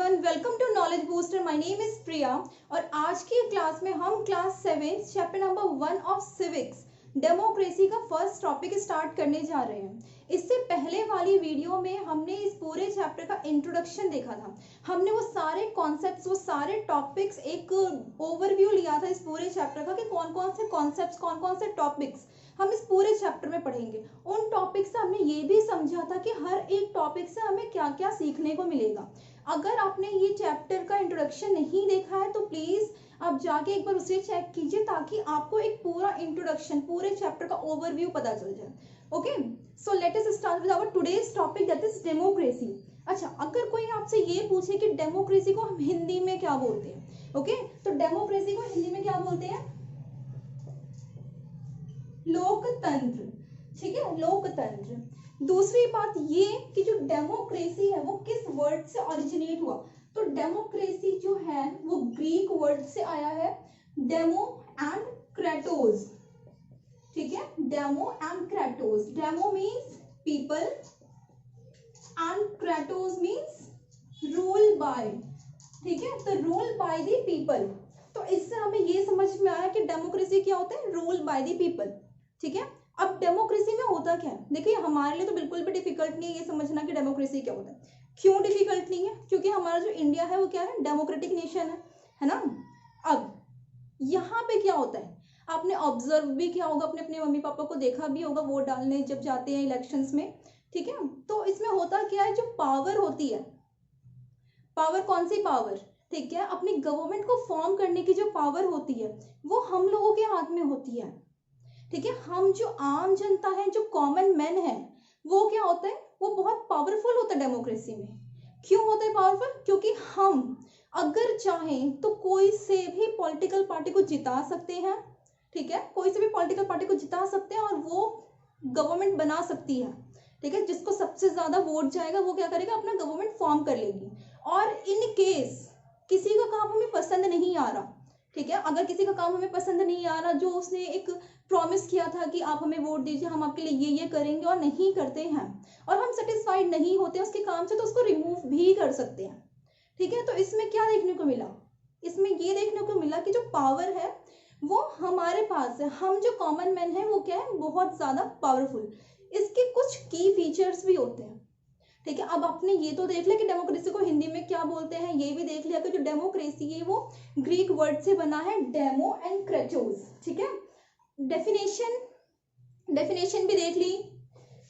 Everyone, welcome to knowledge booster. My name is Priya और आज की क्लास में हम class 7 chapter number 1 of civics democracy का फर्स्ट टॉपिक स्टार्ट करने जा रहे हैं। इससे पहले वाली वीडियो में हमने इस पूरे चैप्टर का इंट्रोडक्शन देखा था। हमने वो सारे कॉन्सेप्ट्स, वो सारे टॉपिक्स, एक ओवरव्यू लिया था इस पूरे चैप्टर का कि कौन कौन से कॉन्सेप्ट्स, कौन कौन से टॉपिक्स हम इस पूरे चैप्टर में पढ़ेंगे। उन टॉपिक से हमने ये भी समझा था कि हर एक टॉपिक से हमें क्या क्या सीखने को मिलेगा। अगर आपने ये चैप्टर का इंट्रोडक्शन नहीं देखा है तो प्लीज आप जाके एक बार उसे चेक कीजिए ताकि आपको एक पूरा इंट्रोडक्शन, पूरे चैप्टर का ओवरव्यू पता चल जाए। Okay, so let us start with our today's topic, that is democracy. अच्छा, अगर कोई आपसे ये पूछे कि डेमोक्रेसी को हम हिंदी में क्या बोलते हैं, ओके, तो डेमोक्रेसी को हिंदी में क्या बोलते हैं? लोकतंत्र। ठीक है, लोकतंत्र। दूसरी बात ये कि जो डेमोक्रेसी है वो किस वर्ड से ओरिजिनेट हुआ, तो डेमोक्रेसी जो है वो ग्रीक वर्ड से आया है, डेमो एंड क्रेटोस। ठीक है, demo and Kratos. Demo means people and Kratos means rule by. ठीक है, तो रूल बाय द पीपल। तो इससे हमें ये समझ में आया कि डेमोक्रेसी क्या होता है, रूल बाय द पीपल। ठीक है, अब डेमोक्रेसी में होता क्या है, देखिए हमारे लिए तो बिल्कुल भी डिफिकल्ट नहीं है ये समझना कि डेमोक्रेसी क्या होता है। क्यों डिफिकल्ट नहीं है? क्योंकि हमारा जो इंडिया है वो क्या है, डेमोक्रेटिक नेशन है ना। अब यहाँ पे क्या होता है, आपने ऑब्जर्व भी किया होगा, अपने अपने मम्मी पापा को देखा भी होगा वोट डालने जब जाते हैं इलेक्शंस में। ठीक है, तो इसमें होता क्या है, जो पावर होती है, पावर कौन सी पावर, ठीक है, अपनी गवर्नमेंट को फॉर्म करने की जो पावर होती है वो हम लोगों के हाथ में होती है। ठीक है, हम जो आम जनता है, जो कॉमन मैन है, वो क्या होता है, वो बहुत पावरफुल होता है डेमोक्रेसी में। क्यों होता है पावरफुल? क्योंकि हम अगर चाहें तो कोई से भी पॉलिटिकल पार्टी को जिता सकते हैं। ठीक है, कोई से भी पॉलिटिकल पार्टी को जिता सकते हैं और वो गवर्नमेंट बना सकती है। ठीक है, जिसको सबसे ज्यादा वोट जाएगा वो क्या करेगा, अपना गवर्नमेंट फॉर्म कर लेगी। और इन केस किसी का काम हमें पसंद नहीं आ रहा, ठीक है, अगर किसी का काम हमें पसंद नहीं आ रहा, जो उसने एक प्रॉमिस किया था कि आप हमें वोट दीजिए, हम आपके लिए ये करेंगे, और नहीं करते हैं और हम सेटिस्फाइड नहीं होते उसके काम से, तो उसको रिमूव भी कर सकते हैं। ठीक है, तो इसमें क्या देखने को मिला, इसमें ये देखने को मिला कि जो पावर है वो हमारे पास है, हम जो कॉमन मैन है वो क्या है, बहुत ज्यादा पावरफुल। इसके कुछ की फीचर्स भी होते हैं। ठीक है, अब आपने ये तो देख लिया कि डेमोक्रेसी को हिंदी में क्या बोलते हैं, ये भी देख लिया कि जो डेमोक्रेसी है वो ग्रीक वर्ड से बना है, डेमो एंड क्रेटोस। ठीक है, डेफिनेशन भी देख ली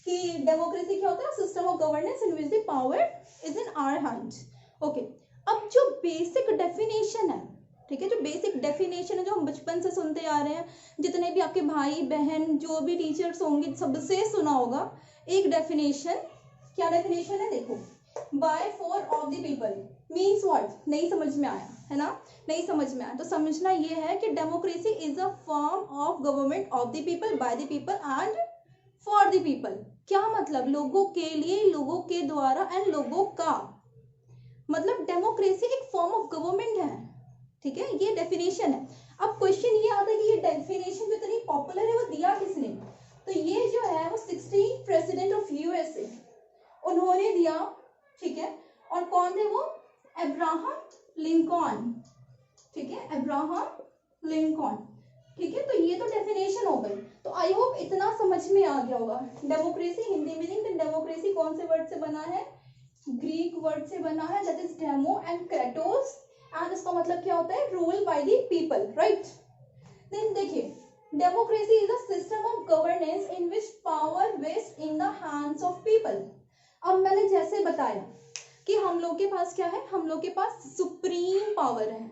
कि डेमोक्रेसी क्या होता है, system of governance in which the power is in our hands. Okay, अब जो बेसिक डेफिनेशन है, ठीक है, जो बेसिक डेफिनेशन है जो हम बचपन से सुनते आ रहे हैं, जितने भी आपके भाई बहन जो भी टीचर्स होंगे सबसे सुना होगा एक डेफिनेशन। क्या डेफिनेशन है, देखो, by for of the people means what, नहीं समझ में आया है ना, नहीं समझ में आया तो समझना ये है कि democracy is a form of government of the people, bye the people and for the people. क्या मतलब, लोगों के लिए, लोगों के द्वारा एंड लोगों का, मतलब डेमोक्रेसी एक फॉर्म ऑफ गवर्नमेंट है। ठीक है, ये डेफिनेशन है। अब क्वेश्चन ये आता है कि ये डेफिनेशन जो इतनी पॉपुलर है वो दिया किसने, तो ये जो है वो 16 प्रेसिडेंट ऑफ यूएसए उन्होंने दिया। ठीक है, और कौन थे वो, अब्राहम लिंकॉन। ठीक है, अब्राहम लिंकॉन। ठीक है, तो ये तो डेफिनेशन हो गई। तो आई होप इतना समझ में आ गया होगा। डेमोक्रेसी हिंदी मीनिंग, डेमोक्रेसी कौन से वर्ड से बना है, ग्रीक वर्ड से बना है, that is demo and kratos, and इसका मतलब क्या होता है, rule by the people, right. Then देखिए, democracy is a system of governance in which power vest in the hands of people. अब मैंने जैसे बताया कि हम लोग के पास क्या है, हम लोग के पास सुप्रीम पावर है।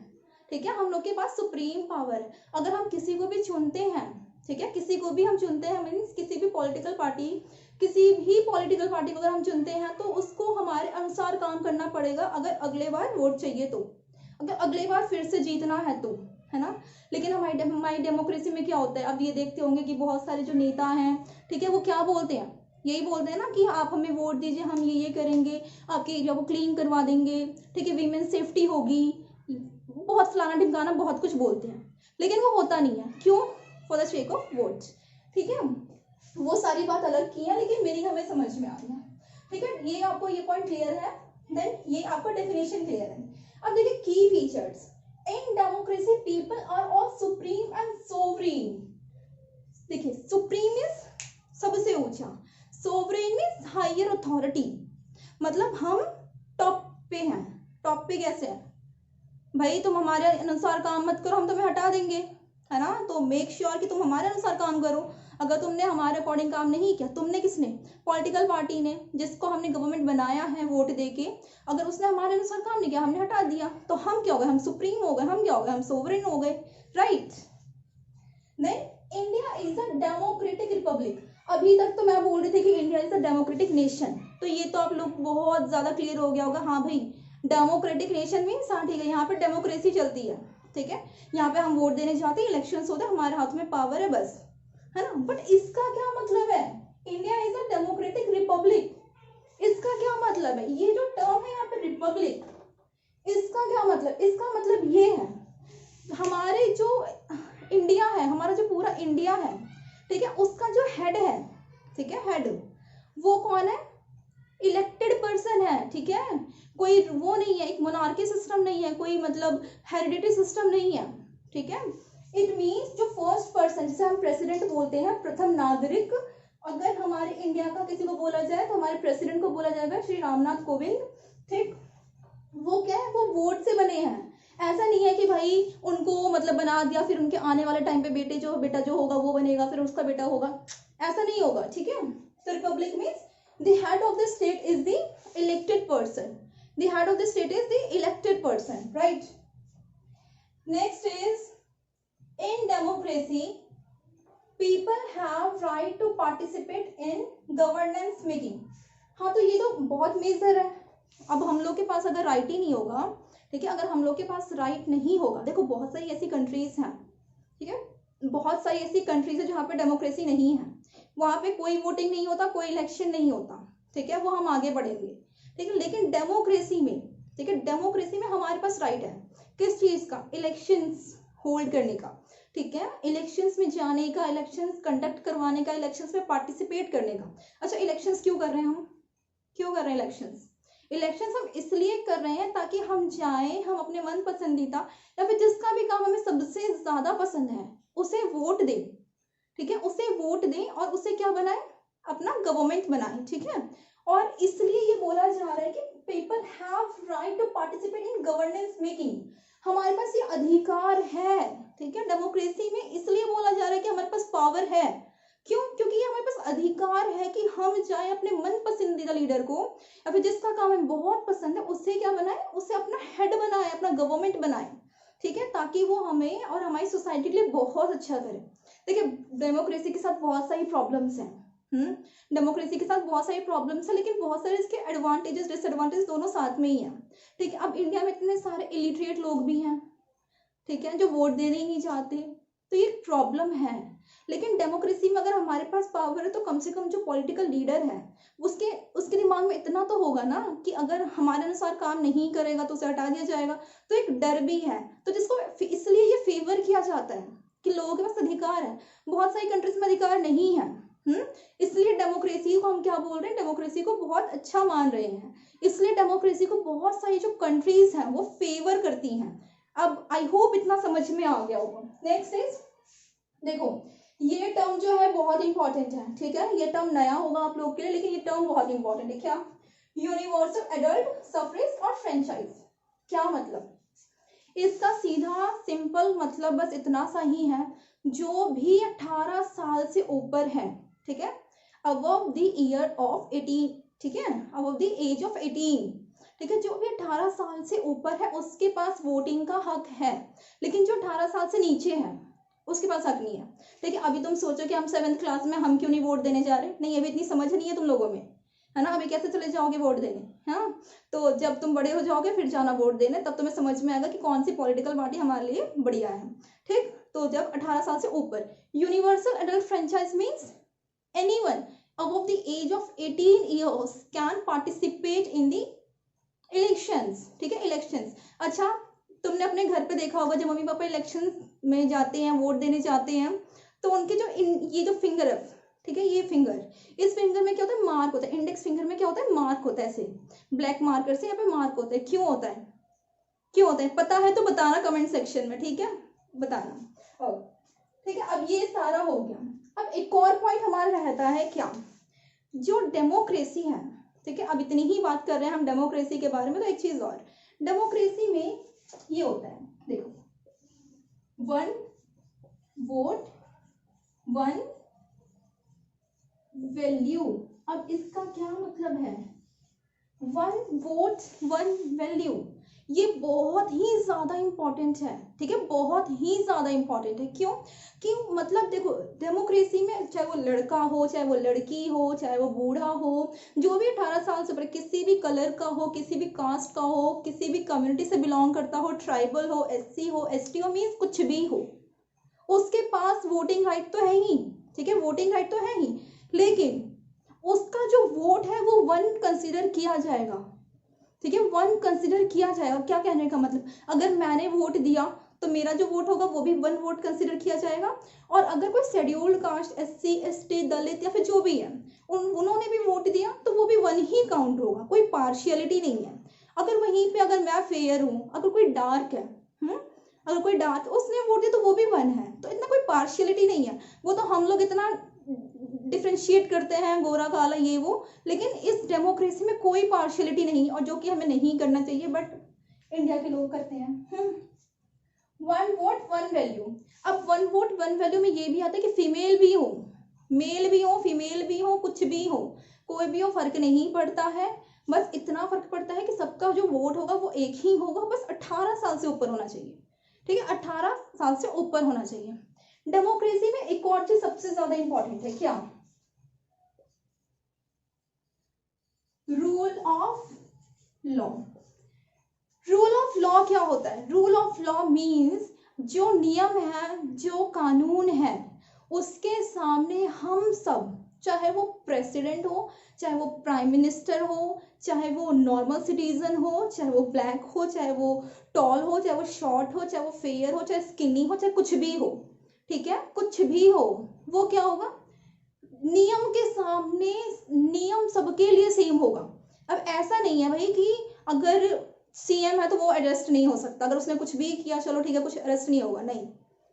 ठीक है, हम लोग के पास सुप्रीम पावर है। अगर हम किसी को भी चुनते हैं, ठीक है, किसी को भी हम चुनते हैं, मीन्स किसी भी पॉलिटिकल पार्टी, किसी भी पॉलिटिकल पार्टी को अगर हम चुनते हैं तो उसको हमारे अनुसार काम करना पड़ेगा अगर अगले बार वोट चाहिए तो, अगर अगले बार फिर से जीतना है तो, है ना। लेकिन हमारी डेमोक्रेसी में क्या होता है, अब ये देखते होंगे कि बहुत सारे जो नेता हैं, ठीक है, वो क्या बोलते हैं, यही बोलते हैं ना कि आप हमें वोट दीजिए, हम ये करेंगे, आपके एरिया को क्लीन करवा देंगे, ठीक है, वीमेन सेफ्टी होगी, बहुत फलाना ढिमकाना बहुत कुछ बोलते हैं, लेकिन वो होता नहीं है। क्यों? For the sake of votes. ठीक है, वो सारी बात अलग की है, लेकिन मीनिंग हमें समझ में आ गया। ठीक है, ये आपको ये पॉइंट क्लियर है। देन ये आपका डेफिनेशन क्लियर है। अब देखिए की features, in democracy people are all supreme and sovereign. देखिए सुप्रीम इज सबसे ऊंचा, सोवरेन मीन्स हायर अथॉरिटी, मतलब हम टॉप पे हैं। टॉप पे कैसे है भाई, तुम हमारे अनुसार काम मत करो, हम तुम्हें हटा देंगे, है ना। तो मेक श्योर कि तुम हमारे अनुसार काम करो। अगर तुमने हमारे अकॉर्डिंग काम नहीं किया, तुमने किसने, पॉलिटिकल पार्टी ने, जिसको हमने गवर्नमेंट बनाया है वोट देके, अगर उसने हमारे अनुसार काम नहीं किया, हमने हटा दिया, तो हम क्या हो गए, हम सुप्रीम हो गए, हम क्या हो गए, हम सोवरेन हो गए, right. Then India is a democratic republic. अभी तक तो मैं बोल रही थी कि India is a democratic nation, तो ये तो आप लोग बहुत ज्यादा क्लियर हो गया होगा, हाँ भाई डेमोक्रेटिक नेशन मीन्स, हाँ ठीक है, यहाँ पे डेमोक्रेसी चलती है, ठीक है, यहाँ पे हम वोट देने जाते हैं, इलेक्शंस होते हैं, हमारे हाथ में पावर है बस, है ना। बट इसका क्या मतलब है, India is a democratic Republic, इसका क्या मतलब है, ये जो टर्म है यहाँ पे रिपब्लिक, इसका क्या मतलब, इसका मतलब ये है हमारे जो इंडिया है, हमारा जो पूरा इंडिया है, ठीक है, उसका जो हेड है, ठीक है, हेड वो कौन है, इलेक्टेड पर्सन है, ठीक है, कोई वो नहीं है, एक मोनार्की सिस्टम नहीं है, कोई मतलब हेरिडिटरी सिस्टम नहीं है, ठीक है। इट मीन्स जो फर्स्ट पर्सन, जिसे हम प्रेसिडेंट बोलते हैं, प्रथम नागरिक, अगर हमारे इंडिया का किसी को बोला जाए तो हमारे प्रेसिडेंट को बोला जाएगा श्री रामनाथ कोविंद, ठीक। वो क्या है, वो वोट से बने हैं। ऐसा नहीं है कि भाई उनको मतलब बना दिया, फिर उनके आने वाले टाइम पे बेटा जो होगा वो बनेगा, फिर उसका बेटा होगा, ऐसा नहीं होगा, ठीक है। तो Republic means the head of the state is the elected person, the head of the state is the elected person, right. Next is, in democracy people have right to participate in governance making। हाँ तो ये तो बहुत major है। अब हम लोग के पास अगर राइट ही नहीं होगा, ठीक है, अगर हम लोग के पास राइट नहीं होगा, देखो बहुत सारी ऐसी कंट्रीज हैं, ठीक है, बहुत सारी ऐसी कंट्रीज है जहाँ पे डेमोक्रेसी नहीं है, वहां पे कोई वोटिंग नहीं होता, कोई इलेक्शन नहीं होता, ठीक है, वो हम आगे बढ़ेंगे, ठीक है। लेकिन डेमोक्रेसी में, ठीक है, डेमोक्रेसी में हमारे पास राइट है किस चीज का, इलेक्शंस होल्ड करने का, ठीक है, इलेक्शंस में जाने का, इलेक्शंस कंडक्ट करवाने का, इलेक्शंस में पार्टिसिपेट करने का। अच्छा इलेक्शंस क्यों कर रहे हैं हम, क्यों कर रहे हैं इलेक्शंस, इलेक्शंस हम इसलिए कर रहे हैं ताकि हम जाएं, हम अपने मन पसंदीदा या फिर जिसका भी काम हमें सबसे ज्यादा पसंद है उसे वोट दें, ठीक है, उसे वोट दें और उसे क्या बनाए, अपना गवर्नमेंट बनाए, ठीक है। और इसलिए ये बोला जा रहा है कि people have right to participate in governance making, हमारे पास ये अधिकार है, ठीक है, डेमोक्रेसी में इसलिए बोला जा रहा है कि हमारे पास पावर है, क्यों, क्योंकि ये हमारे पास अधिकार है कि हम जाए अपने मन पसंदीदा लीडर को या फिर जिसका काम हमें बहुत पसंद है उसे क्या बनाए, उसे अपना हेड बनाए, अपना गवर्नमेंट बनाए, ठीक है, ताकि वो हमें और हमारी सोसाइटी के लिए बहुत अच्छा करे। देखिए डेमोक्रेसी के साथ बहुत सारी प्रॉब्लम्स हैं, डेमोक्रेसी के साथ बहुत सारी प्रॉब्लम्स है, लेकिन बहुत सारे इसके एडवांटेजेस डिसएडवांटेज दोनों साथ में ही हैं, ठीक है। अब इंडिया में इतने सारे इलिटरेट लोग भी हैं, ठीक है, जो वोट देने ही नहीं चाहते, तो ये प्रॉब्लम है। लेकिन डेमोक्रेसी में अगर हमारे पास पावर है तो कम से कम जो पॉलिटिकल लीडर है उसके दिमाग में इतना तो होगा ना कि अगर हमारे अनुसार काम नहीं करेगा तो उसे हटा दिया जाएगा, तो एक डर भी है, तो जिसको इसलिए ये फेवर किया जाता है कि लोगों के पास अधिकार है, बहुत सारी कंट्रीज में अधिकार नहीं है, इसलिए डेमोक्रेसी को हम क्या बोल रहे हैं, डेमोक्रेसी को बहुत अच्छा मान रहे हैं, इसलिए डेमोक्रेसी को बहुत सारी जो कंट्रीज हैं वो फेवर करती हैं। अब आई होप इतना समझ में आ गया होगा। नेक्स्ट इज, देखो ये टर्म जो है बहुत इंपॉर्टेंट है, ठीक है, ये टर्म नया होगा आप लोग के लिए, लेकिन ये टर्म बहुत इंपॉर्टेंट है। क्या, यूनिवर्सल एडल्ट सफरेज और फ्रेंचाइज, क्या मतलब, इसका सीधा सिंपल मतलब बस इतना सा ही है, जो भी 18 साल से ऊपर है, ठीक है, अबव द ईयर ऑफ 18, ठीक है, अबव द एज ऑफ 18, ठीक है, जो भी 18 साल से ऊपर है उसके पास वोटिंग का हक है, लेकिन जो 18 साल से नीचे है उसके पास हक नहीं है, ठीक है। अभी तुम सोचो कि हम 7th क्लास में हम क्यों नहीं वोट देने जा रहे, नहीं अभी इतनी समझ नहीं है तुम लोगों में, है ना, अभी कैसे चले जाओगे वोट देने, हाँ, तो जब तुम बड़े हो जाओगे फिर जाना वोट देने, तब तुम्हें समझ में आएगा कि कौन सी पॉलिटिकल पार्टी हमारे लिए बढ़िया है, ठीक। तो जब 18 साल से ऊपर, universal adult franchise means anyone above the age of 18 years can participate in the elections, ठीक है, इलेक्शंस। अच्छा तुमने अपने घर पे देखा होगा जब मम्मी पापा इलेक्शन में जाते हैं, वोट देने जाते हैं, तो उनके जो ये जो फिंगर है, ठीक है, ये फिंगर, इस फिंगर में क्या होता है, मार्क होता है, इंडेक्स फिंगर में क्या होता है, मार्क होता है, ऐसे ब्लैक मार्कर से यहाँ पे मार्क होता है। क्यों होता है, क्यों होता है, पता है तो बताना कमेंट सेक्शन में, ठीक है, बताना। और ठीक है, अब ये सारा हो गया। अब एक और पॉइंट हमारा रहता है क्या, जो डेमोक्रेसी है, ठीक है, अब इतनी ही बात कर रहे हैं हम डेमोक्रेसी के बारे में, तो एक चीज और, डेमोक्रेसी में ये होता है, देखो, वन वोट वन वैल्यू। अब इसका क्या मतलब है, वन वोट वन वैल्यू, ये बहुत ही ज्यादा इंपॉर्टेंट है, ठीक है, बहुत ही ज्यादा इंपॉर्टेंट है। क्यों, क्यों मतलब देखो, डेमोक्रेसी में चाहे वो लड़का हो, चाहे वो लड़की हो, चाहे वो बूढ़ा हो, जो भी 18 साल से ऊपर, किसी भी कलर का हो, किसी भी कास्ट का हो, किसी भी कम्युनिटी से बिलोंग करता हो, ट्राइबल हो, एससी हो, एसटी हो, मीन्स कुछ भी हो, उसके पास वोटिंग राइट तो है ही, ठीक है, वोटिंग राइट तो है ही, लेकिन उसका जो वोट है वो वन कंसिडर किया जाएगा, ठीक है, वन कंसिडर किया जाएगा। क्या कहने का मतलब, अगर मैंने वोट दिया तो मेरा जो वोट होगा वो भी वन वोट कंसिडर किया जाएगा, और अगर कोई शेड्यूल्ड कास्ट, एससी, एसटी, दलित या फिर जो भी है, उन्होंने भी वोट दिया तो वो भी वन ही काउंट होगा, कोई पार्शियलिटी नहीं है। अगर वहीं पे अगर मैं फेयर हूँ, अगर कोई डार्क है, अगर कोई डार्क उसने वोट दिया तो वो भी वन है, तो इतना कोई पार्शियलिटी नहीं है। वो तो हम लोग इतना डिफ्रेंशिएट करते हैं, गोरा काला ये वो, लेकिन इस डेमोक्रेसी में कोई पार्शियलिटी नहीं, और जो कि हमें नहीं करना चाहिए, बट इंडिया के लोग करते हैं। वन वोट वन वैल्यू, अब वन वोट वन वैल्यू में ये भी आता है कि फीमेल भी हो, मेल भी हो, फीमेल भी हो, कुछ भी हो, कोई भी हो, फर्क नहीं पड़ता है, बस इतना फर्क पड़ता है कि सबका जो वोट होगा वो एक ही होगा, बस 18 साल से ऊपर होना चाहिए, ठीक है, 18 साल से ऊपर होना चाहिए। डेमोक्रेसी में एक और चीज सबसे ज्यादा इंपॉर्टेंट है, क्या, rule of law. Rule of law क्या होता है, रूल ऑफ लॉ मीन्स जो नियम है, जो कानून है, उसके सामने हम सब, चाहे वो प्रेसिडेंट हो, चाहे वो प्राइम मिनिस्टर हो, चाहे वो नॉर्मल सिटीजन हो, चाहे वो ब्लैक हो, चाहे वो टॉल हो, चाहे वो शॉर्ट हो, चाहे वो फेयर हो, चाहे स्किनी हो, चाहे कुछ भी हो, ठीक है, कुछ भी हो, वो क्या होगा, नियम के सामने नियम सबके लिए सेम होगा। अब ऐसा नहीं है भाई कि अगर सीएम है तो वो अरेस्ट नहीं हो सकता, अगर उसने कुछ भी किया चलो ठीक है कुछ अरेस्ट नहीं होगा, नहीं,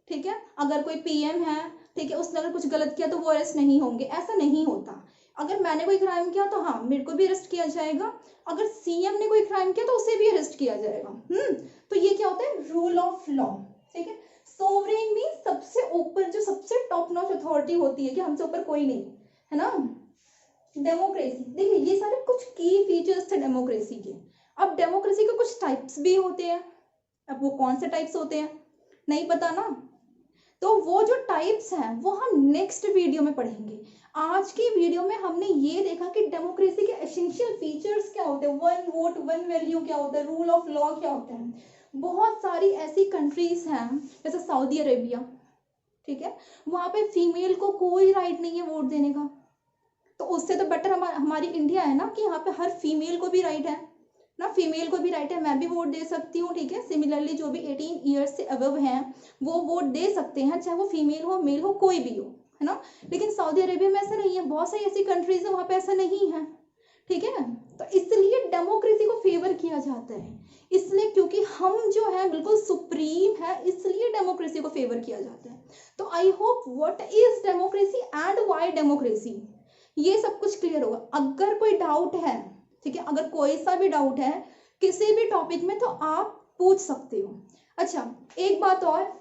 ठीक है, अगर कोई पीएम है, ठीक है, उसने अगर कुछ गलत किया तो वो अरेस्ट नहीं होंगे, ऐसा नहीं होता। अगर मैंने कोई क्राइम किया तो हाँ मेरे को भी अरेस्ट किया जाएगा, अगर सीएम ने कोई क्राइम किया तो उसे भी अरेस्ट किया जाएगा। तो ये क्या होता है, रूल ऑफ लॉ, ठीक है। सोवरेन मीन सबसे ऊपर, जो सबसे टॉप नॉच अथॉरिटी होती है कि हमसे ऊपर कोई नहीं है ना। डेमोक्रेसी, देखिए ये सारे कुछ की फीचर्स थे डेमोक्रेसी के। अब डेमोक्रेसी के कुछ टाइप्स भी होते हैं, अब वो कौन से टाइप्स होते हैं नहीं पता ना, तो वो जो टाइप्स हैं वो हम नेक्स्ट वीडियो में पढ़ेंगे। आज की वीडियो में हमने ये देखा कि डेमोक्रेसी के एसेंशियल फीचर्स क्या होते हैं, वन वोट वन वैल्यू क्या होता है, रूल ऑफ लॉ क्या होता है। बहुत सारी ऐसी कंट्रीज हैं जैसे सऊदी अरेबिया, ठीक है, वहां पे फीमेल को कोई राइट नहीं है वोट देने का, तो उससे तो बेटर हमारी इंडिया है ना, कि यहाँ पे हर फीमेल को भी राइट है ना, फीमेल को भी राइट है, मैं भी वोट दे सकती हूँ, ठीक है। सिमिलरली जो भी 18 ईयर्स से अबव हैं वो वोट दे सकते हैं, चाहे वो फीमेल हो, मेल हो, कोई भी हो, है ना। लेकिन सऊदी अरेबिया में ऐसा नहीं है, बहुत सारी ऐसी कंट्रीज है वहाँ पे ऐसा नहीं है, ठीक है। तो इसलिए डेमोक्रेसी को फेवर किया जाता है, इसलिए क्योंकि हम जो है बिल्कुल सुप्रीम है, इसलिए डेमोक्रेसी को फेवर किया जाता है। तो I hope what is democracy and why democracy, ये सब कुछ क्लियर होगा। अगर कोई डाउट है, ठीक है, अगर कोई सा भी डाउट है किसी भी टॉपिक में तो आप पूछ सकते हो। अच्छा एक बात और,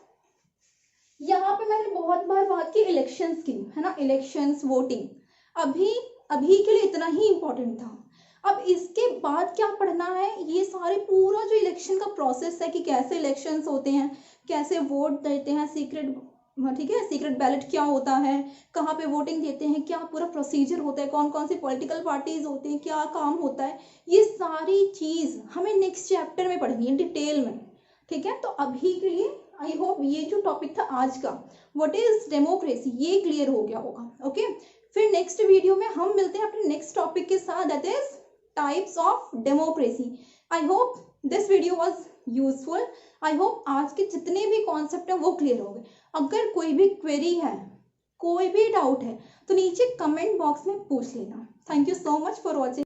यहाँ पे मैंने बहुत बार बात की इलेक्शंस की, है ना, इलेक्शंस, वोटिंग, अभी के लिए इतना ही इंपॉर्टेंट था। अब इसके बाद क्या पढ़ना है, ये सारे पूरा जो इलेक्शन का प्रोसेस है कि कैसे इलेक्शंस होते हैं, कैसे वोट देते हैं, सीक्रेट, ठीक है, सीक्रेट बैलेट क्या होता है, कहाँ पे वोटिंग देते हैं, क्या पूरा प्रोसीजर होता है, कौन कौन सी पॉलिटिकल पार्टीज होते हैं, क्या काम होता है, ये सारी चीज हमें नेक्स्ट चैप्टर में पढ़नी है डिटेल में, ठीक है। तो अभी के लिए आई होप ये जो टॉपिक था आज का, व्हाट इज डेमोक्रेसी, ये क्लियर हो गया होगा। ओके, फिर नेक्स्ट वीडियो में हम मिलते हैं अपने नेक्स्ट टॉपिक के साथ, that is types of democracy. I hope this video was useful, I hope आज के जितने भी कॉन्सेप्ट हैं वो क्लियर हो गए। अगर कोई भी क्वेरी है, कोई भी डाउट है तो नीचे कमेंट बॉक्स में पूछ लेना। Thank you so much for watching.